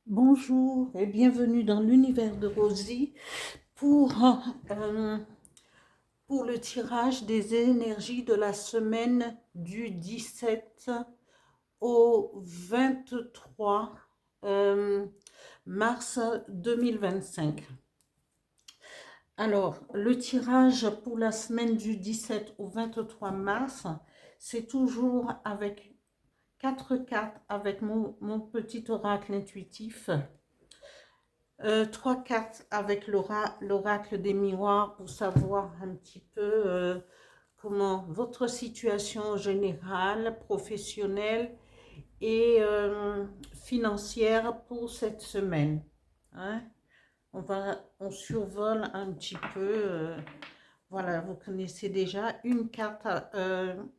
Bonjour et bienvenue dans l'univers de Rosie pour, euh, pour le tirage des énergies de la semaine du 17 au 23 mars 2025. Alors, le tirage pour la semaine du 17 au 23 mars, c'est toujours avec 4 cartes avec mon petit oracle intuitif. 3 cartes avec l'oracle des miroirs pour savoir un petit peu comment votre situation générale, professionnelle et financière pour cette semaine. Hein? On survole un petit peu. Voilà, vous connaissez déjà une carte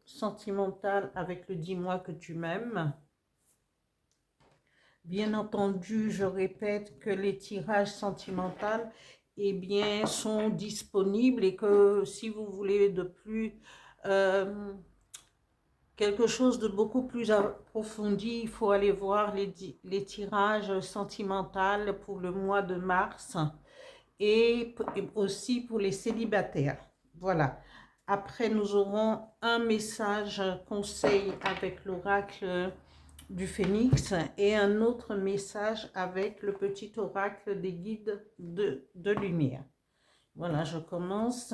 sentimentale avec le dis-moi que tu m'aimes. Bien entendu, je répète que les tirages sentimentaux sont disponibles et que si vous voulez quelque chose de beaucoup plus approfondi, il faut aller voir les tirages sentimentaux pour le mois de mars et aussi pour les célibataires. Voilà. Après, nous aurons un message conseil avec l'oracle du phénix et un autre message avec le petit oracle des guides de lumière. Voilà, je commence.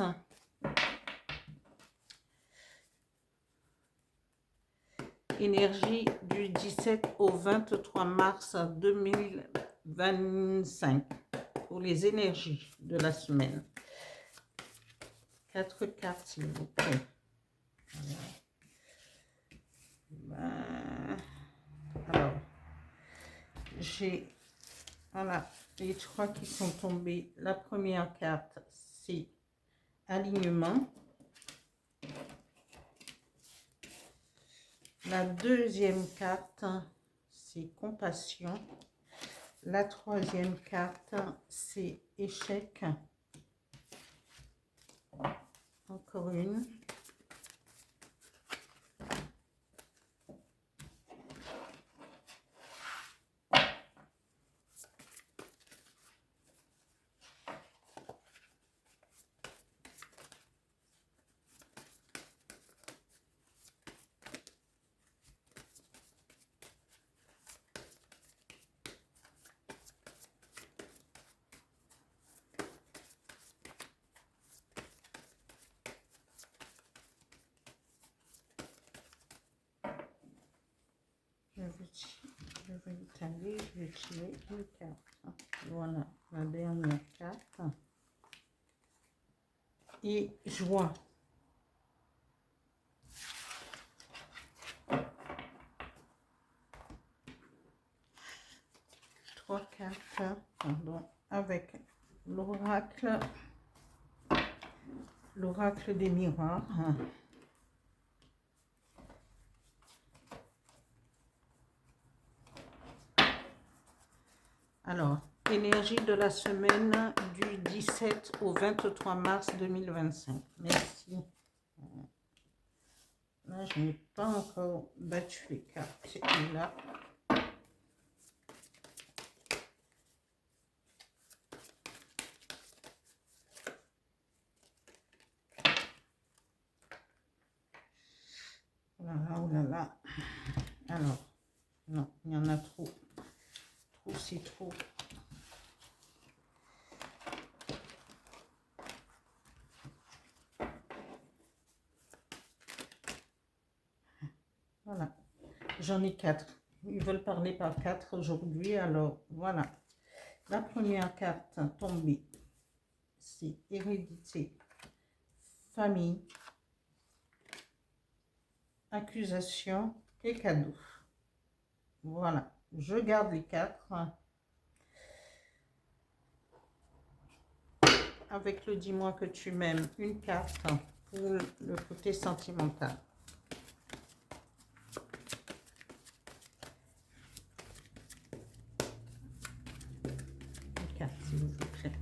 Énergie du 17 au 23 mars 2025 pour les énergies de la semaine. 4 cartes, s'il vous plaît. Voilà. Alors, j'ai les 3 qui sont tombés. La première carte, c'est alignement. La deuxième carte, c'est compassion. La troisième carte, c'est échec. Encore une. Je vais étaler, je vais tirer une carte. Voilà, la dernière carte. Et joie. Trois cartes, pardon, avec l'oracle des miroirs. Alors, énergie de la semaine du 17 au 23 mars 2025. Merci. Là, je n'ai pas encore battu les cartes. C'est là. Voilà, oh là là. Alors, non, il y en a trop. Trop, c'est trop. Voilà, j'en ai 4. Ils veulent parler par 4 aujourd'hui, alors voilà. La première carte tombée, c'est hérédité, famille, accusation et cadeau. Voilà, je garde les 4. Avec le dis-moi que tu m'aimes, une carte pour le côté sentimental. Une carte, s'il vous plaît.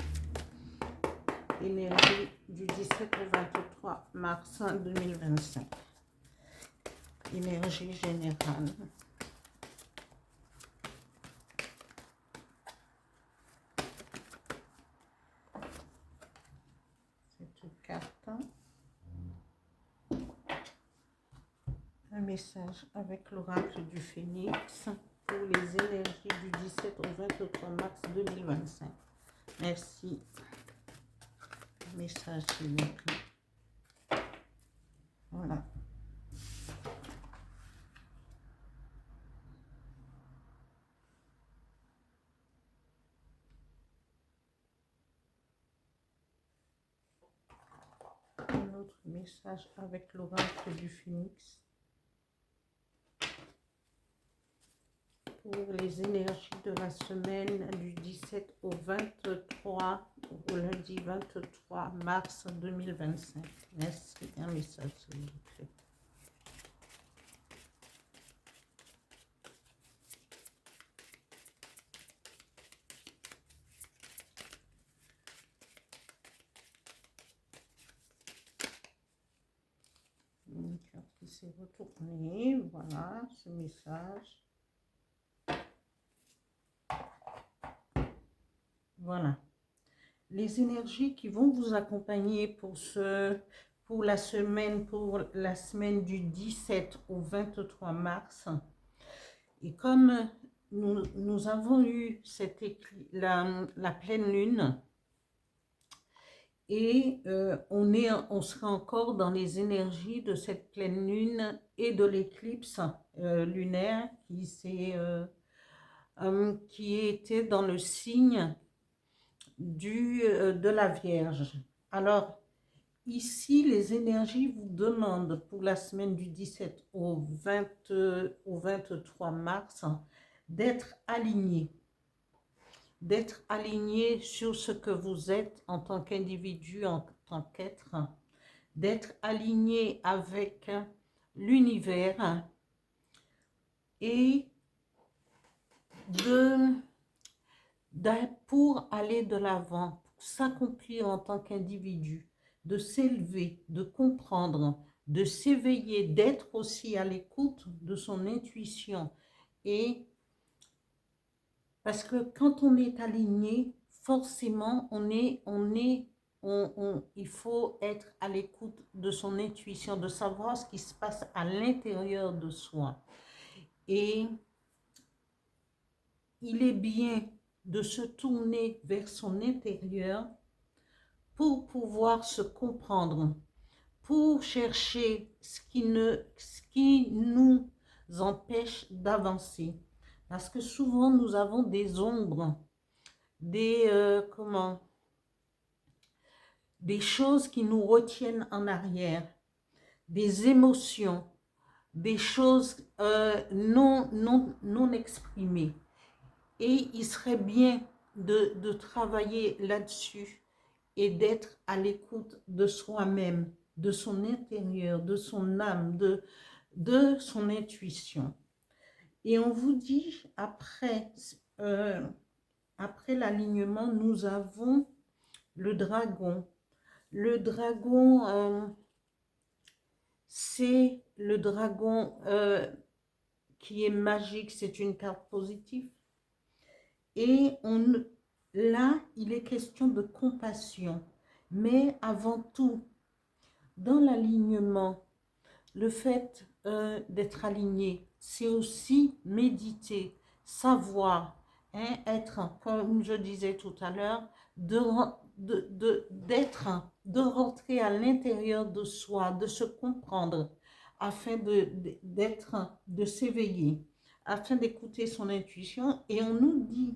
Énergie du 17 au 23 mars 2025. Énergie générale. message avec l'oracle du Phénix pour les énergies du 17 au 23 mars 2025. Merci. Message s'il vous plaît. Voilà. Un autre message avec l'oracle du Phénix pour les énergies de la semaine du 17 au 23, au lundi 23 mars 2025. Merci. Un message s'il vous plaît. Une carte qui s'est retournée, voilà ce message. Voilà. Les énergies qui vont vous accompagner pour la semaine du 17 au 23 mars. Et comme nous avons eu la pleine lune, et on sera encore dans les énergies de cette pleine lune et de l'éclipse lunaire qui était dans le signe de la Vierge. Alors, ici, les énergies vous demandent pour la semaine du 17 au 23 mars d'être alignés. D'être aligné sur ce que vous êtes en tant qu'individu, en tant qu'être, d'être aligné avec l'univers et pour aller de l'avant, pour s'accomplir en tant qu'individu, de s'élever, de comprendre, de s'éveiller, d'être aussi à l'écoute de son intuition. Et parce que quand on est aligné, forcément, il faut être à l'écoute de son intuition, de savoir ce qui se passe à l'intérieur de soi. Et il est bien de se tourner vers son intérieur pour pouvoir se comprendre, pour chercher ce qui nous empêche d'avancer. Parce que souvent, nous avons des ombres, des choses qui nous retiennent en arrière, des émotions, des choses non exprimées. Et il serait bien de travailler là-dessus et d'être à l'écoute de soi-même, de son intérieur, de son âme, de son intuition. Et on vous dit, après l'alignement, nous avons le dragon. Le dragon, c'est le dragon qui est magique, c'est une carte positive. Et là, il est question de compassion. Mais avant tout, dans l'alignement, le fait d'être aligné, c'est aussi méditer, savoir, être, comme je disais tout à l'heure, de rentrer à l'intérieur de soi, de se comprendre, afin de s'éveiller, afin d'écouter son intuition. Et on nous dit,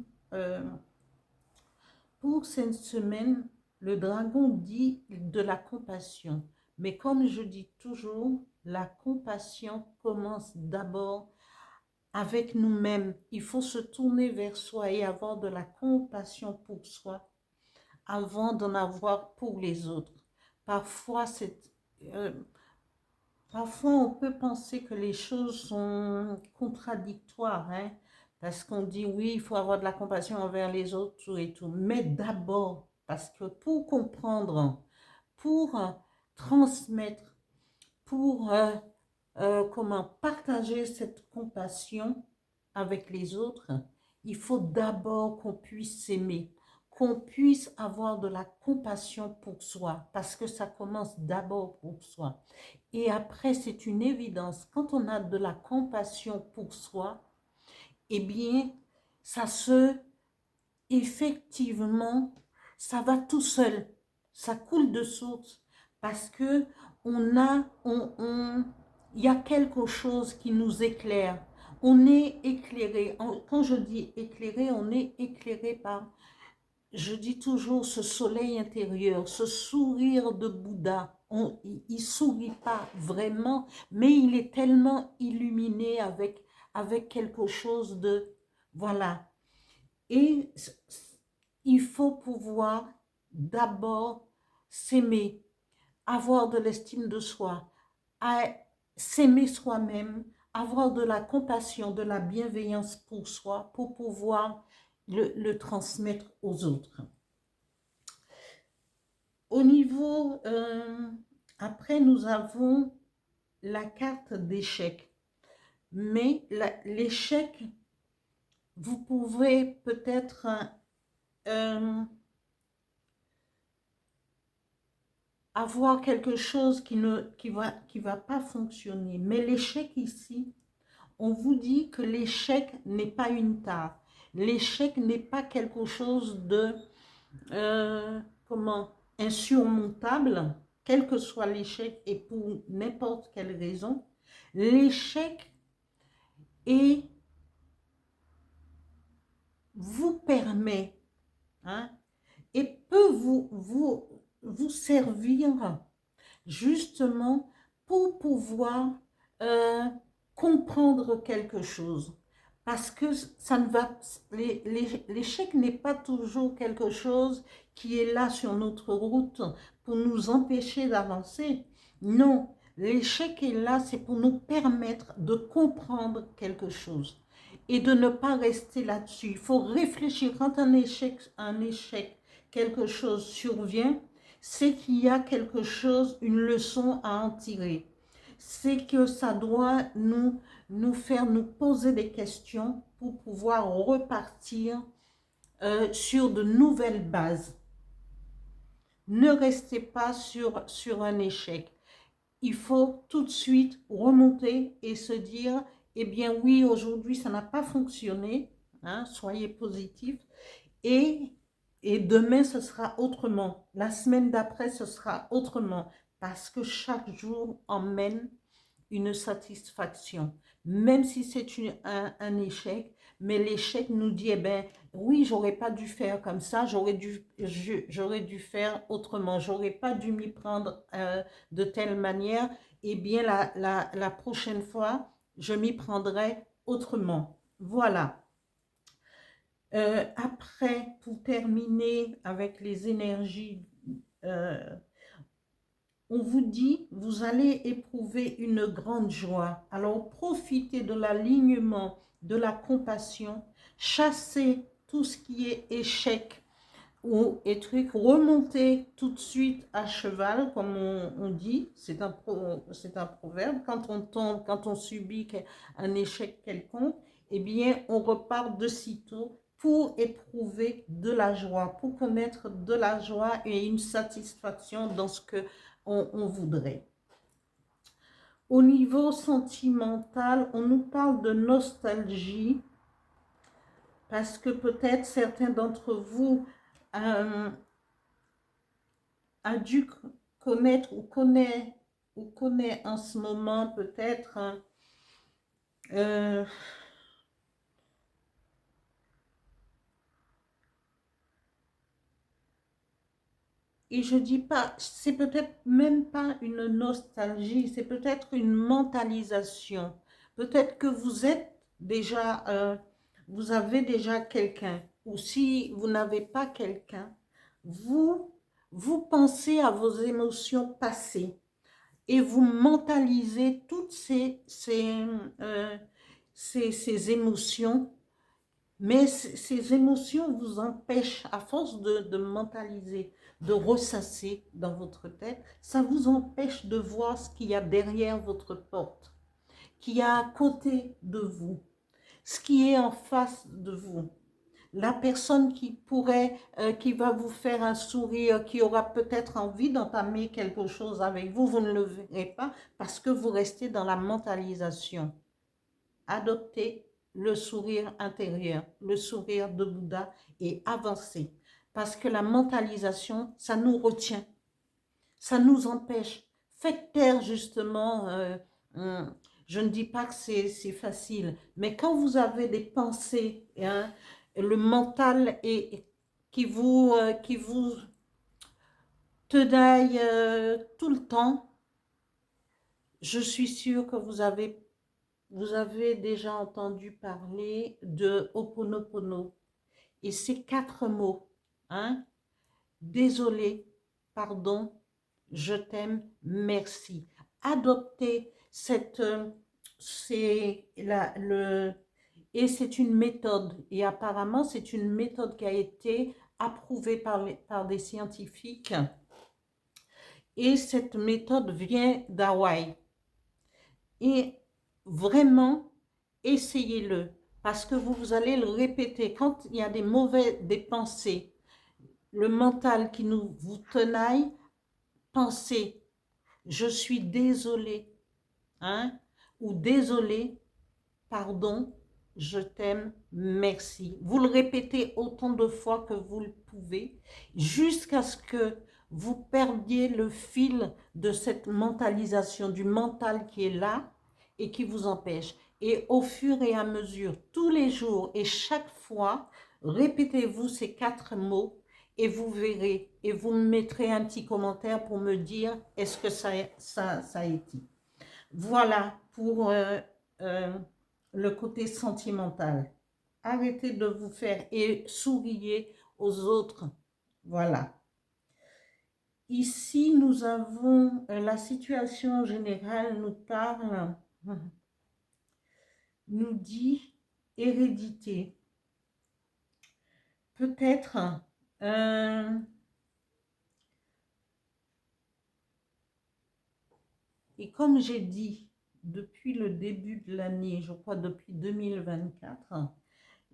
pour cette semaine, le dragon dit de la compassion. Mais comme je dis toujours, la compassion commence d'abord avec nous-mêmes. Il faut se tourner vers soi et avoir de la compassion pour soi avant d'en avoir pour les autres. Parfois, on peut penser que les choses sont contradictoires, parce qu'on dit oui, il faut avoir de la compassion envers les autres, tout et tout. Mais d'abord, parce que pour comprendre, pour transmettre, pour partager cette compassion avec les autres, il faut d'abord qu'on puisse s'aimer, qu'on puisse avoir de la compassion pour soi, parce que ça commence d'abord pour soi. Et après, c'est une évidence, quand on a de la compassion pour soi, eh bien, effectivement, ça va tout seul, ça coule de source, parce que il y a quelque chose qui nous éclaire. On est éclairé. Quand je dis éclairé, on est éclairé par, je dis toujours, ce soleil intérieur, ce sourire de Bouddha. Il sourit pas vraiment, mais il est tellement illuminé avec quelque chose de, voilà. Et il faut pouvoir d'abord s'aimer, avoir de l'estime de soi, s'aimer soi-même, avoir de la compassion, de la bienveillance pour soi, pour pouvoir le transmettre aux autres. Au niveau, après nous avons la carte d'échec. Mais l'échec, vous pouvez peut-être avoir quelque chose qui va pas fonctionner. Mais l'échec ici, on vous dit que l'échec n'est pas une tare. L'échec n'est pas quelque chose de insurmontable, quel que soit l'échec et pour n'importe quelle raison. L'échec vous permet, hein, et peut vous servir justement pour pouvoir comprendre quelque chose. Parce que ça ne va, l'échec n'est pas toujours quelque chose qui est là sur notre route pour nous empêcher d'avancer. Non, l'échec est là, c'est pour nous permettre de comprendre quelque chose et de ne pas rester là-dessus. Il faut réfléchir quand un échec, quelque chose survient, c'est qu'il y a quelque chose, une leçon à en tirer. C'est que ça doit nous faire nous poser des questions pour pouvoir repartir sur de nouvelles bases. Ne restez pas sur un échec. Il faut tout de suite remonter et se dire, eh bien oui, aujourd'hui ça n'a pas fonctionné, hein, soyez positifs, et demain ce sera autrement, la semaine d'après ce sera autrement, parce que chaque jour emmène une satisfaction, même si c'est un échec, mais l'échec nous dit, eh ben oui, j'aurais pas dû faire comme ça, j'aurais dû faire autrement, j'aurais pas dû m'y prendre de telle manière, eh bien la prochaine fois, je m'y prendrai autrement. Voilà. Après, pour terminer avec les énergies, on vous dit, vous allez éprouver une grande joie. Alors, profitez de l'alignement, de la compassion, chassez tout ce qui est échec ou truc, remontez tout de suite à cheval, comme on dit, c'est un proverbe, quand on tombe, quand on subit un échec quelconque, eh bien, on repart de sitôt pour éprouver de la joie, pour connaître de la joie et une satisfaction dans ce que on voudrait. Au niveau sentimental, on nous parle de nostalgie, parce que peut-être certains d'entre vous a dû connaître ou connaît en ce moment peut-être et je dis pas, c'est peut-être même pas une nostalgie, c'est peut-être une mentalisation. Peut-être que vous êtes déjà, vous avez déjà quelqu'un, ou si vous n'avez pas quelqu'un, vous pensez à vos émotions passées et vous mentalisez toutes ces émotions. Mais ces émotions vous empêchent, à force de mentaliser, de ressasser dans votre tête, ça vous empêche de voir ce qu'il y a derrière votre porte, qu'il y a à côté de vous, ce qui est en face de vous. la personne qui pourrait, qui va vous faire un sourire, qui aura peut-être envie d'entamer quelque chose avec vous, vous ne le verrez pas parce que vous restez dans la mentalisation. Adoptez le sourire intérieur, le sourire de Bouddha et avancez. Parce que la mentalisation, ça nous retient, ça nous empêche. Faites taire justement, je ne dis pas que c'est facile, mais quand vous avez des pensées, hein, le mental qui vous tenaille tout le temps, je suis sûre que vous avez déjà entendu parler de Ho'oponopono. Et ces 4 mots, hein, désolé, pardon, je t'aime, merci. Adoptez cette, et c'est une méthode, et apparemment c'est une méthode qui a été approuvée par des scientifiques, et cette méthode vient d'Hawaï. Et vraiment, essayez-le, parce que vous allez le répéter. Quand il y a des pensées, le mental qui vous tenaille, pensez, je suis désolé, hein, ou désolé, pardon, je t'aime, merci. Vous le répétez autant de fois que vous le pouvez, jusqu'à ce que vous perdiez le fil de cette mentalisation, du mental qui est là et qui vous empêche. Et au fur et à mesure, tous les jours et chaque fois, répétez-vous ces 4 mots et vous verrez. Et vous me mettrez un petit commentaire pour me dire est-ce que ça a été. Voilà pour le côté sentimental. Arrêtez de vous faire et souriez aux autres. Voilà. Ici, nous avons la situation générale nous parle, nous dit hérédité. Peut-être et comme j'ai dit depuis le début de l'année, je crois depuis 2024,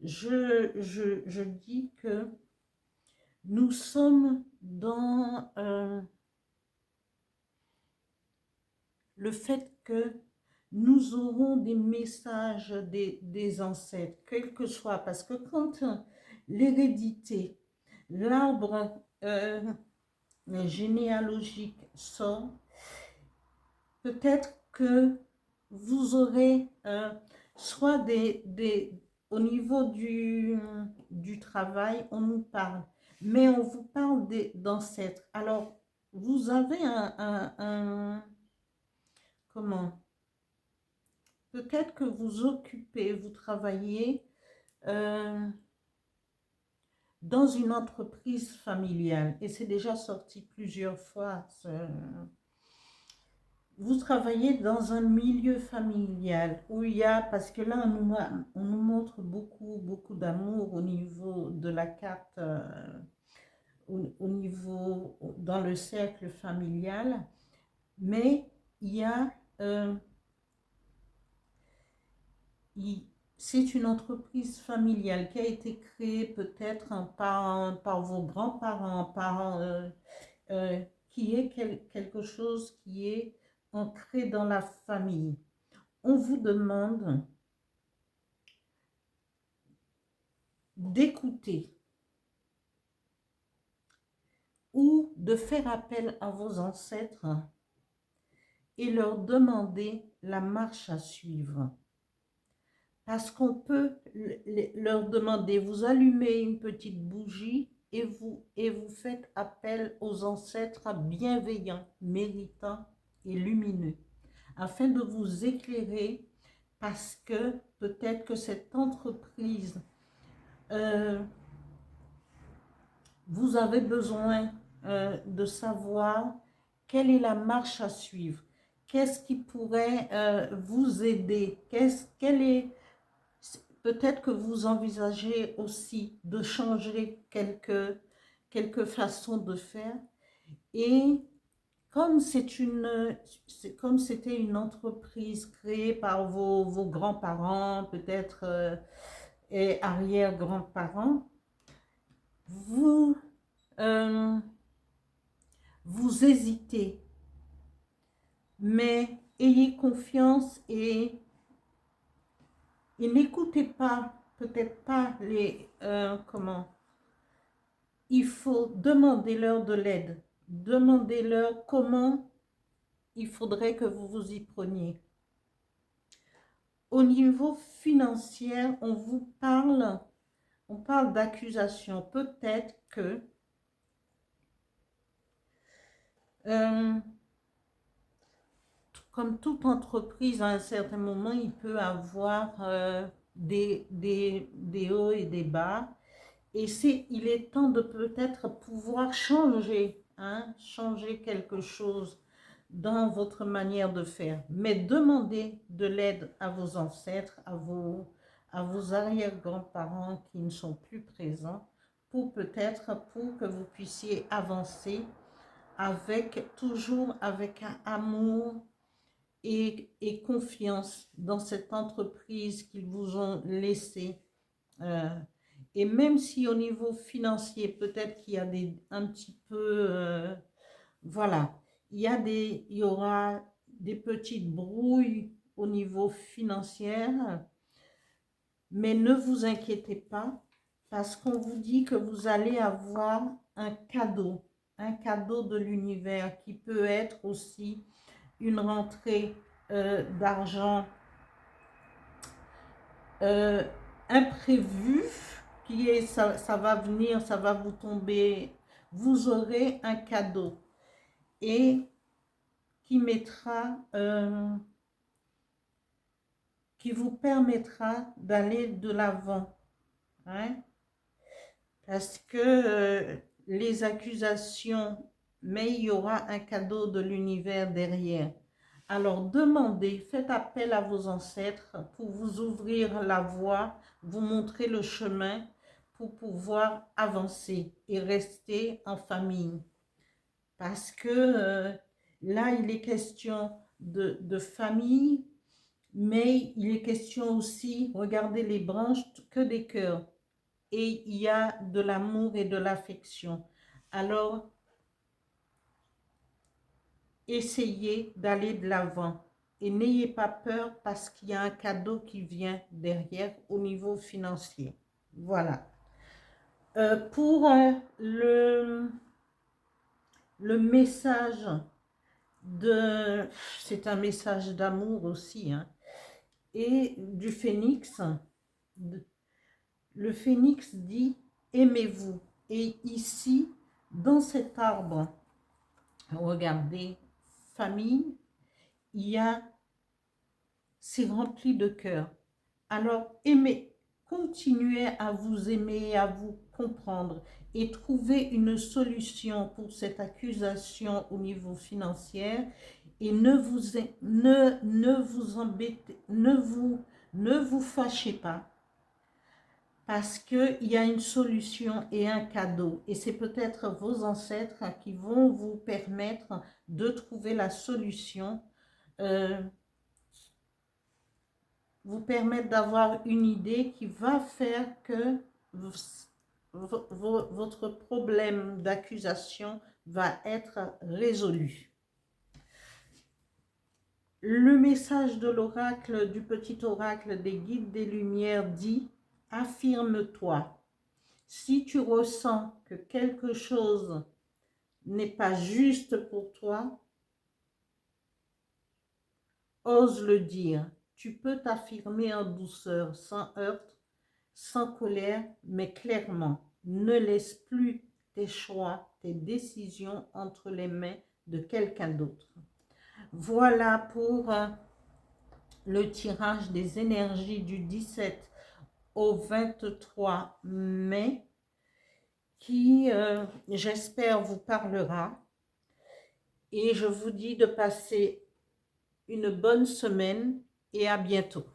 je dis que nous sommes dans le fait que nous aurons des messages des ancêtres, quel que soit, parce que quand l'hérédité, l'arbre généalogique sort, peut-être que vous aurez soit au niveau du travail, on nous parle, mais on vous parle d'ancêtres. Alors, vous avez comment? Peut-être que vous occupez, vous travaillez dans une entreprise familiale, et c'est déjà sorti plusieurs fois. Vous travaillez dans un milieu familial où il y a, parce que là on nous montre beaucoup d'amour au niveau de la carte, au niveau, dans le cercle familial, mais il y a, c'est une entreprise familiale qui a été créée peut-être par vos grands-parents, qui est quelque chose qui est ancré dans la famille. On vous demande d'écouter ou de faire appel à vos ancêtres et leur demander la marche à suivre. Parce qu'on peut leur demander, vous allumez une petite bougie et vous faites appel aux ancêtres bienveillants, méritants et lumineux, afin de vous éclairer, parce que peut-être que cette entreprise, vous avez besoin de savoir quelle est la marche à suivre, qu'est-ce qui pourrait vous aider, peut-être que vous envisagez aussi de changer quelques façons de faire. Et comme c'était une entreprise créée par vos grands-parents, peut-être et arrière-grands-parents, vous, euh, vous hésitez, mais ayez confiance et n'écoutez pas, peut-être pas les, comment, il faut demander leur de l'aide, demandez-leur comment il faudrait que vous vous y preniez. Au niveau financier, on parle d'accusation. Peut-être que comme toute entreprise, à un certain moment, il peut avoir des hauts et des bas. Et il est temps de peut-être pouvoir changer, hein, changer quelque chose dans votre manière de faire. Mais demandez de l'aide à vos ancêtres, à vos arrière-grands-parents qui ne sont plus présents, pour que vous puissiez avancer toujours avec un amour et confiance dans cette entreprise qu'ils vous ont laissée. Et même si au niveau financier, peut-être qu'il y a un petit peu, voilà, il y aura des petites brouilles au niveau financier, mais ne vous inquiétez pas, parce qu'on vous dit que vous allez avoir un cadeau de l'univers qui peut être aussi une rentrée d'argent imprévue, ça va venir, ça va vous tomber, vous aurez un cadeau et qui vous permettra d'aller de l'avant, hein? Parce que les accusations, mais il y aura un cadeau de l'univers derrière. Alors demandez, faites appel à vos ancêtres pour vous ouvrir la voie, vous montrer le chemin pour pouvoir avancer et rester en famille. Parce que là, il est question de famille, mais il est question aussi, regardez les branches, que des cœurs. Et il y a de l'amour et de l'affection. Alors, essayez d'aller de l'avant. Et n'ayez pas peur parce qu'il y a un cadeau qui vient derrière au niveau financier. Voilà. Pour le message c'est un message d'amour aussi, hein, et du phénix. Le phénix dit aimez-vous. Et ici, dans cet arbre, regardez, famille, c'est rempli de cœur. Alors aimez, continuez à vous aimer, à vous comprendre et trouver une solution pour cette accusation au niveau financier et ne vous embêtez, ne vous fâchez pas. Parce qu'il y a une solution et un cadeau. Et c'est peut-être vos ancêtres qui vont vous permettre de trouver la solution, vous permettre d'avoir une idée qui va faire que votre problème d'accusation va être résolu. Le message de l'oracle, du petit oracle des guides des lumières dit: affirme-toi. Si tu ressens que quelque chose n'est pas juste pour toi, ose le dire. Tu peux t'affirmer en douceur, sans heurts, sans colère, mais clairement. Ne laisse plus tes choix, tes décisions entre les mains de quelqu'un d'autre. Voilà pour le tirage des énergies du 17 au 23 mai qui, j'espère, vous parlera. Et je vous dis de passer une bonne semaine et à bientôt.